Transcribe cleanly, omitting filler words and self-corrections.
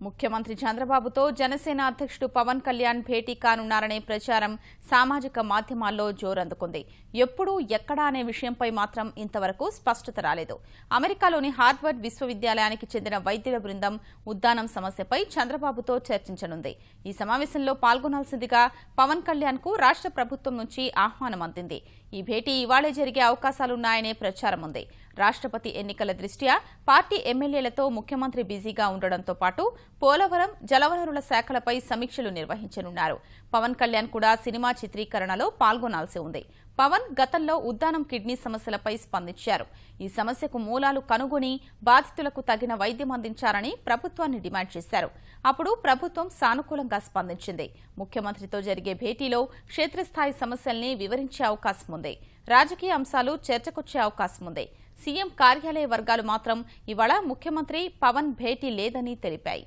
ముఖ్యమంత్రి చంద్రబాబుతో జనసేన అధ్యక్షుడు పవన్ కళ్యాణ్ భేటీ కానున్నారనే ప్రచారం సామాజిక మాధ్యమాల్లో జోరందుకుంది. ఎప్పుడు ఎక్కడా అనే విషయంపై మాత్రం ఇంతవరకు స్పష్టత రాలేదు. అమెరికాలోని హార్వర్డ్ విశ్వవిద్యాలయానికి చెందిన వైద్యుల బృందం ఉద్దానం సమస్యపై చంద్రబాబుతో చర్చించనుంది. ఈ సమావేశంలో పాల్గొనాల్సిందిగా పవన్ కళ్యాణ్ కు రాష్ట్ర ప్రభుత్వం నుంచి ఆహ్వానం అందింది. ఈ భేటీ ఇవాళే జరిగే అవకాశాలున్నాయనే ప్రచారం ఉంది. రాష్ట్రపతి ఎన్నికల దృష్ట్యా పార్టీ ఎమ్మెల్యేలతో ముఖ్యమంత్రి బిజీగా ఉండడంతో పాటు పోలవరం, జలవనరుల శాఖలపై సమీక్షలు నిర్వహించనున్నారు. పవన్ కళ్యాణ్ కూడా సినిమా చిత్రీకరణలో పాల్గొనాల్సి ఉంది. పవన్ గతంలో ఉద్దానం కిడ్నీ సమస్యలపై స్పందించారు. ఈ సమస్యకు మూలాలు కనుగొని బాధితులకు తగిన వైద్యం అందించారని ప్రభుత్వాన్ని డిమాండ్ చేశారు. అప్పుడు ప్రభుత్వం సానుకూలంగా స్పందించింది. ముఖ్యమంత్రితో జరిగే భేటీలో క్షేత్రస్థాయి సమస్యల్ని వివరించే అవకాశం ఉంది. రాజకీయ అంశాలు చర్చకొచ్చే అవకాశం ఉంది. సీఎం కార్యాలయ వర్గాలు మాత్రం ఇవాళ ముఖ్యమంత్రి పవన్ భేటీ లేదని తెలిపాయి.